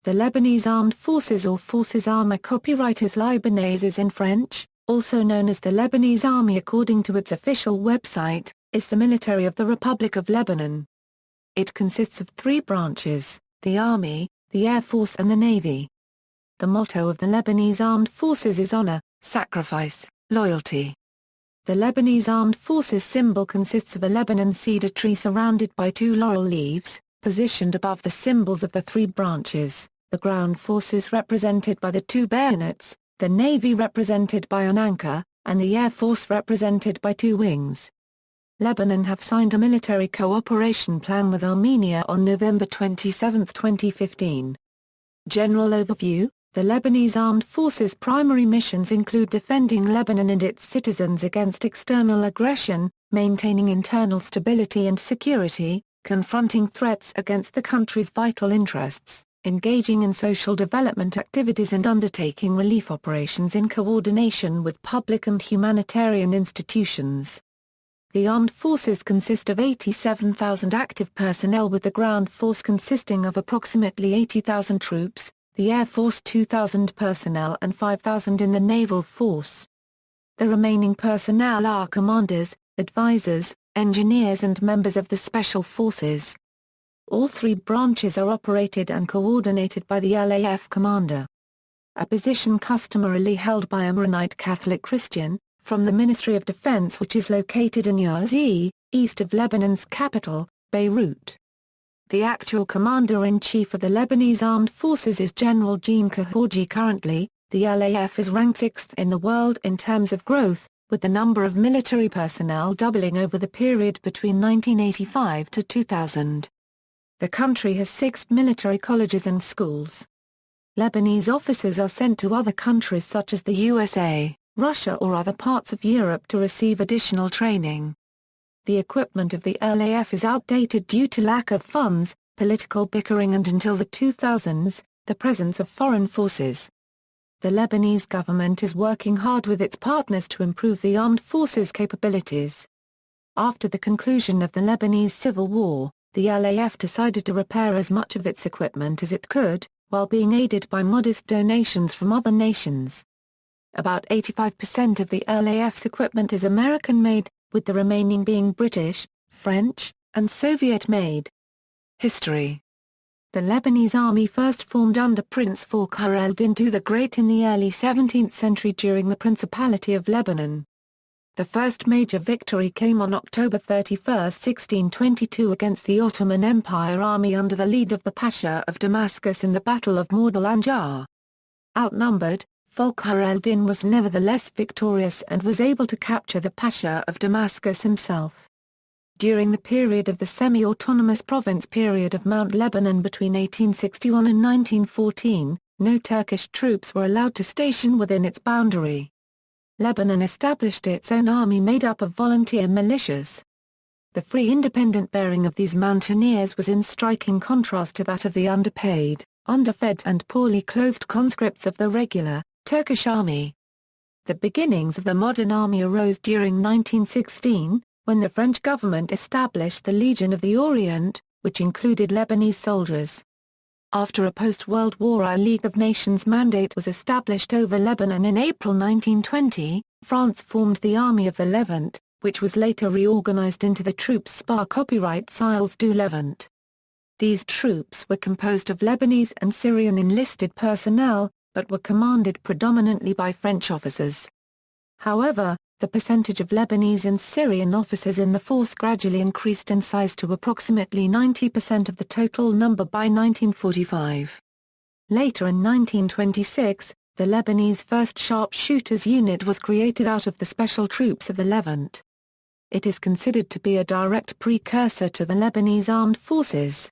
The Lebanese Armed Forces or Forces Armées copyright is Lebanese in French, also known as the Lebanese Army according to its official website, is the military of the Republic of Lebanon. It consists of three branches, the Army, the Air Force and the Navy. The motto of the Lebanese Armed Forces is honor, sacrifice, loyalty. The Lebanese Armed Forces symbol consists of a Lebanon cedar tree surrounded by two laurel leaves, positioned above the symbols of the three branches, the ground forces represented by the two bayonets, the Navy represented by an anchor, and the Air Force represented by two wings. Lebanon have signed a military cooperation plan with Armenia on November 27, 2015. General overview: the Lebanese Armed Forces' primary missions include defending Lebanon and its citizens against external aggression, maintaining internal stability and security, confronting threats against the country's vital interests, engaging in social development activities and undertaking relief operations in coordination with public and humanitarian institutions. The armed forces consist of 87,000 active personnel with the ground force consisting of approximately 80,000 troops, the Air Force 2,000 personnel and 5,000 in the Naval Force. The remaining personnel are commanders, advisors, engineers and members of the Special Forces. All three branches are operated and coordinated by the LAF commander. A position customarily held by a Maronite Catholic Christian, from the Ministry of Defense which is located in Yazi, east of Lebanon's capital, Beirut. The actual commander-in-chief of the Lebanese Armed Forces is General Jean Kahorgi. Currently, the LAF is ranked 6th in the world in terms of growth, with the number of military personnel doubling over the period between 1985 to 2000. The country has 6 military colleges and schools. Lebanese officers are sent to other countries such as the USA, Russia or other parts of Europe to receive additional training. The equipment of the LAF is outdated due to lack of funds, political bickering and until the 2000s, the presence of foreign forces. The Lebanese government is working hard with its partners to improve the armed forces' capabilities. After the conclusion of the Lebanese Civil War, the LAF decided to repair as much of its equipment as it could, while being aided by modest donations from other nations. About 85% of the LAF's equipment is American-made, with the remaining being British, French, and Soviet-made. History: the Lebanese army first formed under Prince Fakhr el-Din the Great in the early 17th century during the Principality of Lebanon. The first major victory came on October 31, 1622 against the Ottoman Empire army under the lead of the Pasha of Damascus in the Battle of Mawd al-Anjar. Outnumbered, Fakhr el-Din was nevertheless victorious and was able to capture the Pasha of Damascus himself. During the period of the semi-autonomous province period of Mount Lebanon between 1861 and 1914, no Turkish troops were allowed to station within its boundary. Lebanon established its own army made up of volunteer militias. The free independent bearing of these mountaineers was in striking contrast to that of the underpaid, underfed and poorly clothed conscripts of the regular, Turkish army. The beginnings of the modern army arose during 1916, when the French government established the Legion of the Orient, which included Lebanese soldiers. After a post-World War I League of Nations mandate was established over Lebanon in April 1920, France formed the Army of the Levant, which was later reorganized into the Troupes Spar Copyright Sils du Levant. These troops were composed of Lebanese and Syrian enlisted personnel, but were commanded predominantly by French officers. However, the percentage of Lebanese and Syrian officers in the force gradually increased in size to approximately 90% of the total number by 1945. Later in 1926, the Lebanese 1st Sharpshooters Unit was created out of the Special Troops of the Levant. It is considered to be a direct precursor to the Lebanese Armed Forces.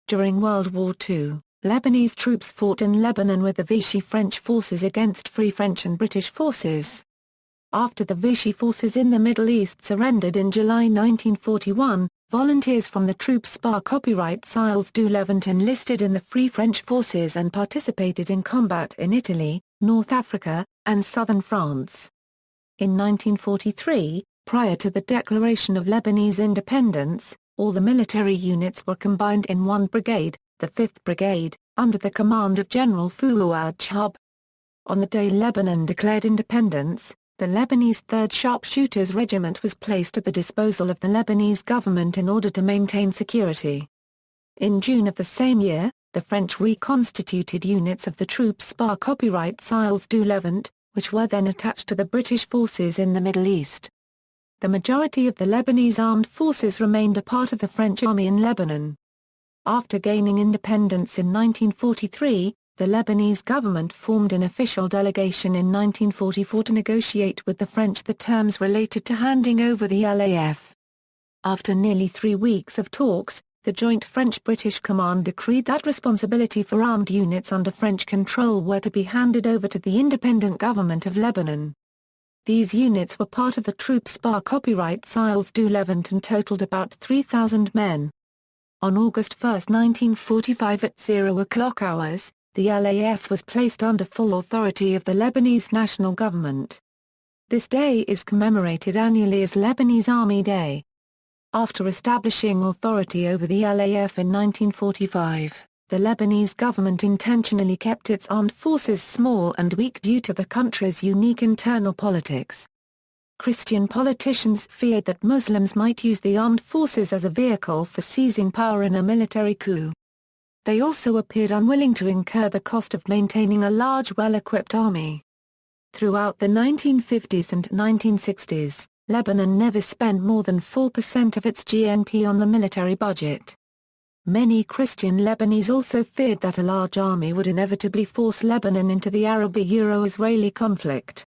During World War II, Lebanese troops fought in Lebanon with the Vichy French forces against Free French and British forces. After the Vichy forces in the Middle East surrendered in July 1941, volunteers from the Troupes Spar Copyright Sils du Levant enlisted in the Free French forces and participated in combat in Italy, North Africa, and southern France. In 1943, prior to the declaration of Lebanese independence, all the military units were combined in one brigade, the 5th Brigade, under the command of General Fuad Chub. On the day Lebanon declared independence, the Lebanese 3rd Sharpshooters Regiment was placed at the disposal of the Lebanese government in order to maintain security. In June of the same year, the French reconstituted units of the troops par copyright Siles du Levant, which were then attached to the British forces in the Middle East. The majority of the Lebanese armed forces remained a part of the French army in Lebanon. After gaining independence in 1943, the Lebanese government formed an official delegation in 1944 to negotiate with the French the terms related to handing over the LAF. After nearly 3 weeks of talks, the joint French-British command decreed that responsibility for armed units under French control were to be handed over to the independent government of Lebanon. These units were part of the troops par copyright Siles du Levant and totaled about 3,000 men. On August 1, 1945 at 00:00 hours, the LAF was placed under full authority of the Lebanese national government. This day is commemorated annually as Lebanese Army Day. After establishing authority over the LAF in 1945, the Lebanese government intentionally kept its armed forces small and weak due to the country's unique internal politics. Christian politicians feared that Muslims might use the armed forces as a vehicle for seizing power in a military coup. They also appeared unwilling to incur the cost of maintaining a large well-equipped army. Throughout the 1950s and 1960s, Lebanon never spent more than 4% of its GNP on the military budget. Many Christian Lebanese also feared that a large army would inevitably force Lebanon into the Arab-Israeli conflict.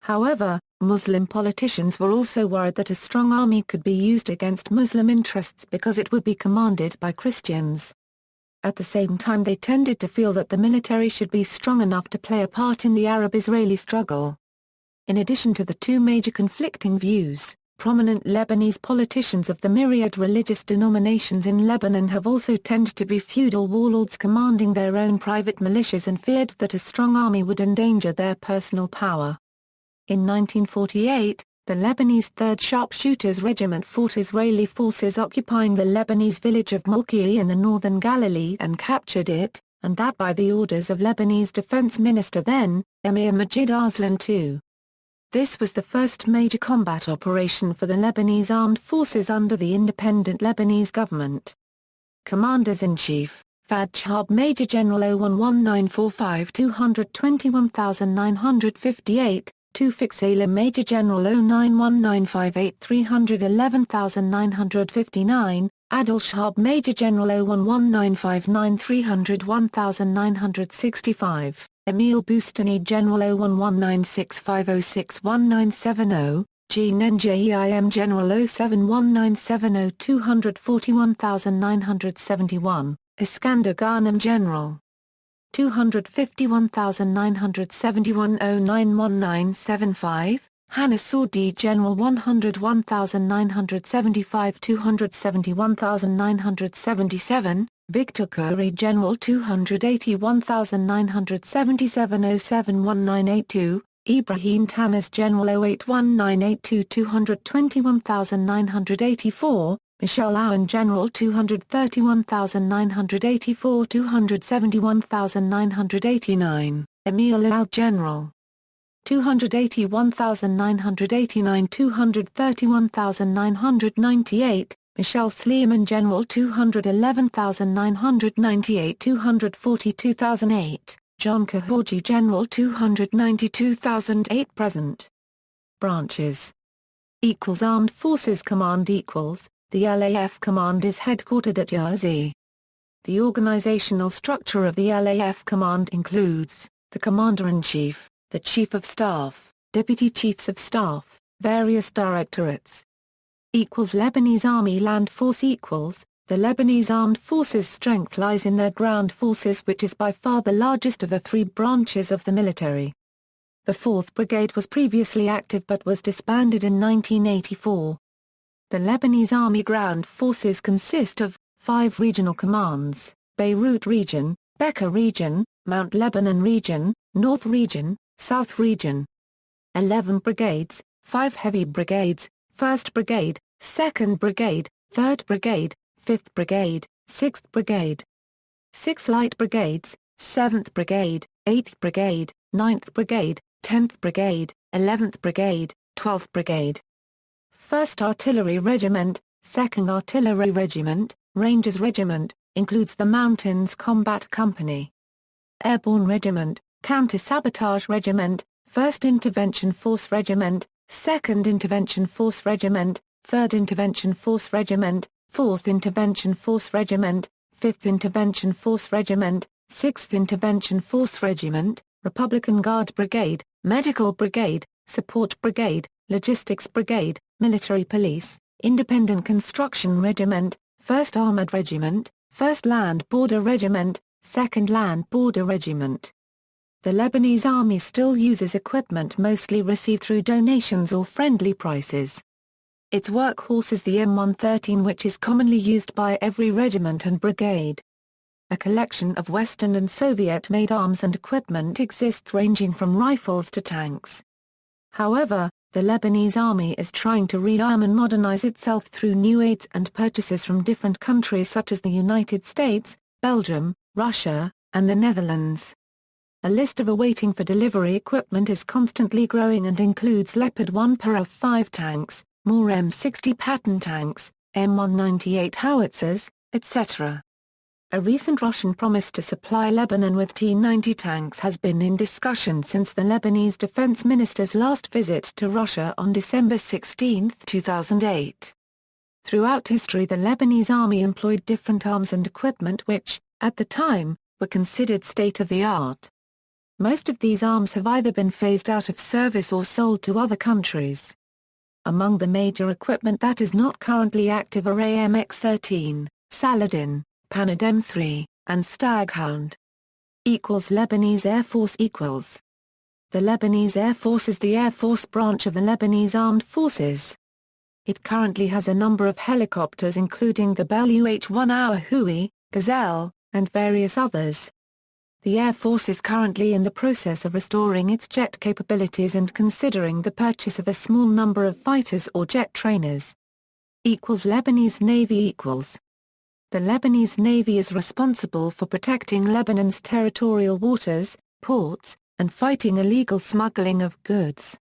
However, Muslim politicians were also worried that a strong army could be used against Muslim interests because it would be commanded by Christians. At the same time they tended to feel that the military should be strong enough to play a part in the Arab-Israeli struggle. In addition to the two major conflicting views, prominent Lebanese politicians of the myriad religious denominations in Lebanon have also tended to be feudal warlords commanding their own private militias and feared that a strong army would endanger their personal power. In 1948, the Lebanese 3rd Sharpshooters Regiment fought Israeli forces occupying the Lebanese village of Mulki'i in the northern Galilee and captured it, and that by the orders of Lebanese Defense Minister then, Emir Majid Arslan II. This was the first major combat operation for the Lebanese armed forces under the independent Lebanese government. Commanders-in-Chief, Fuad Chub Major General 011945 221958, Tawfiq Salim Major General 091958 311959, Adil Shahab Major General 011959 301965, Emil Bustani General 011965061970, Jean Njeim General 071970 241971, Iskander Ghanem General 251,971 091975, Hannah Saudi General 101,975 271,977, Victor Khoury General 281,977 071982, Ibrahim Tanis General 081982 221,984, Michel Aoun General 231,984 271,989, Emil Al General 281,989 231,998, Michel Sleeman General 211,998 242,008, John Kahorji General 292,008 present. Branches Armed Forces Command The LAF Command is headquartered at Yazoo. The organizational structure of the LAF Command includes the Commander-in-Chief, the Chief of Staff, Deputy Chiefs of Staff, various directorates. Lebanese Army Land Force The Lebanese Armed Forces' strength lies in their ground forces, which is by far the largest of the three branches of the military. The 4th Brigade was previously active but was disbanded in 1984. The Lebanese Army Ground Forces consist of 5 regional commands: Beirut Region, Bekaa Region, Mount Lebanon Region, North Region, South Region. 11 brigades, 5 heavy brigades, 1st Brigade, 2nd Brigade, 3rd Brigade, 5th Brigade, 6th Brigade. 6 Light Brigades, 7th Brigade, 8th Brigade, 9th Brigade, 10th Brigade, 11th Brigade, 12th Brigade. 1st Artillery Regiment, 2nd Artillery Regiment, Rangers Regiment, includes the Mountains Combat Company. Airborne Regiment, Counter-Sabotage Regiment, 1st Intervention Force Regiment, 2nd Intervention Force Regiment, 3rd Intervention Force Regiment, 4th Intervention Force Regiment, 5th Intervention Force Regiment, 6th Intervention Force Regiment, Republican Guard Brigade, Medical Brigade, Support Brigade, Logistics Brigade, Military Police, Independent Construction Regiment, 1st Armored Regiment, 1st Land Border Regiment, 2nd Land Border Regiment. The Lebanese Army still uses equipment mostly received through donations or friendly prices. Its workhorse is the M113, which is commonly used by every regiment and brigade. A collection of Western and Soviet-made arms and equipment exists ranging from rifles to tanks. However, the Lebanese Army is trying to rearm and modernize itself through new aids and purchases from different countries such as the United States, Belgium, Russia, and the Netherlands. A list of awaiting for delivery equipment is constantly growing and includes Leopard 1 Para 5 tanks, more M60 Patton tanks, M198 howitzers, etc. A recent Russian promise to supply Lebanon with T-90 tanks has been in discussion since the Lebanese defense minister's last visit to Russia on December 16, 2008. Throughout history, the Lebanese army employed different arms and equipment which, at the time, were considered state-of-the-art. Most of these arms have either been phased out of service or sold to other countries. Among the major equipment that is not currently active are AMX-13, Saladin, Panad M3, and Staghound. Lebanese Air Force equals. The Lebanese Air Force is the Air Force branch of the Lebanese Armed Forces. It currently has a number of helicopters including the Bell UH-1 Aohui, Gazelle, and various others. The Air Force is currently in the process of restoring its jet capabilities and considering the purchase of a small number of fighters or jet trainers. Lebanese Navy equals. The Lebanese Navy is responsible for protecting Lebanon's territorial waters, ports, and fighting illegal smuggling of goods.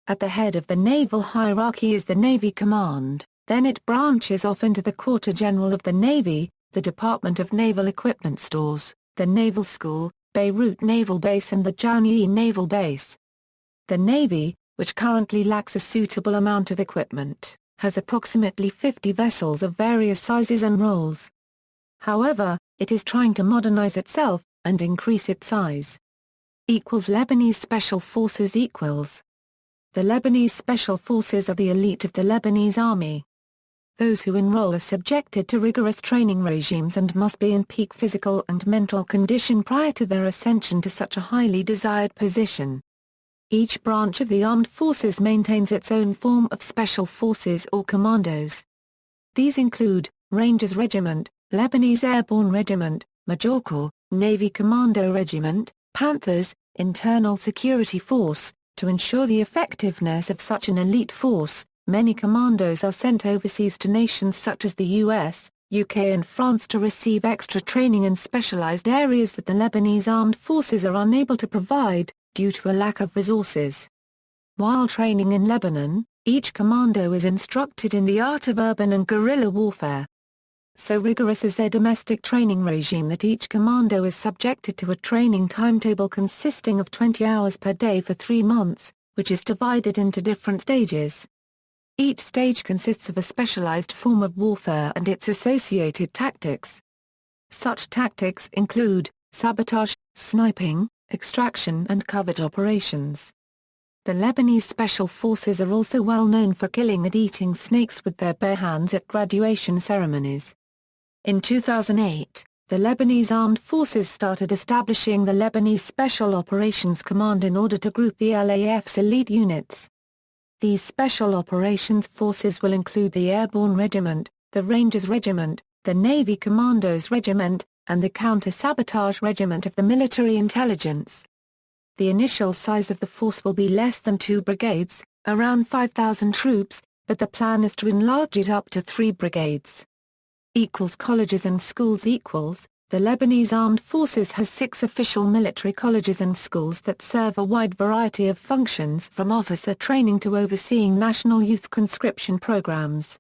At the head of the naval hierarchy is the Navy Command, then it branches off into the Quarter General of the Navy, the Department of Naval Equipment Stores, the Naval School, Beirut Naval Base and the Jauni Naval Base. The Navy, which currently lacks a suitable amount of equipment, has approximately 50 vessels of various sizes and roles. However, it is trying to modernize itself, and increase its size. Lebanese Special Forces equals. The Lebanese Special Forces are the elite of the Lebanese Army. Those who enroll are subjected to rigorous training regimes and must be in peak physical and mental condition prior to their ascension to such a highly desired position. Each branch of the armed forces maintains its own form of special forces or commandos. These include, Rangers Regiment, Lebanese Airborne Regiment, Majorcal, Navy Commando Regiment, Panthers, Internal Security Force. To ensure the effectiveness of such an elite force, many commandos are sent overseas to nations such as the US, UK and France to receive extra training in specialized areas that the Lebanese armed forces are unable to provide, due to a lack of resources. While training in Lebanon, each commando is instructed in the art of urban and guerrilla warfare. So rigorous is their domestic training regime that each commando is subjected to a training timetable consisting of 20 hours per day for 3 months, which is divided into different stages. Each stage consists of a specialized form of warfare and its associated tactics. Such tactics include sabotage, sniping, extraction and covert operations. The Lebanese Special Forces are also well known for killing and eating snakes with their bare hands at graduation ceremonies. In 2008, the Lebanese Armed Forces started establishing the Lebanese Special Operations Command in order to group the LAF's elite units. These Special Operations Forces will include the Airborne Regiment, the Rangers Regiment, the Navy Commandos Regiment, and the Counter-Sabotage Regiment of the Military Intelligence. The initial size of the force will be less than 2 brigades, around 5,000 troops, but the plan is to enlarge it up to 3 brigades. Colleges and schools equals. The Lebanese Armed Forces has 6 official military colleges and schools that serve a wide variety of functions from officer training to overseeing national youth conscription programs.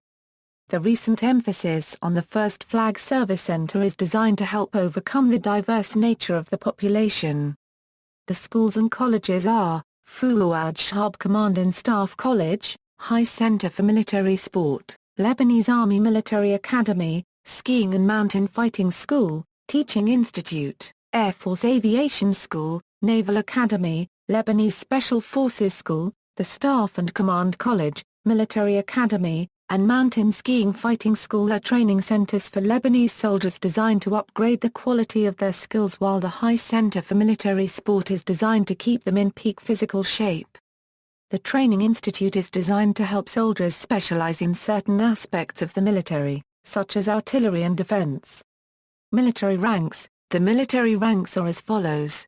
The recent emphasis on the First Flag Service Center is designed to help overcome the diverse nature of the population. The schools and colleges are, Fuad Shahab Command and Staff College, High Center for Military Sport, Lebanese Army Military Academy, Skiing and Mountain Fighting School, Teaching Institute, Air Force Aviation School, Naval Academy, Lebanese Special Forces School, the Staff and Command College, Military Academy, and Mountain Skiing Fighting School are training centers for Lebanese soldiers designed to upgrade the quality of their skills, while the High Center for Military Sport is designed to keep them in peak physical shape. The Training Institute is designed to help soldiers specialize in certain aspects of the military, such as artillery and defense. Military ranks. The military ranks are as follows: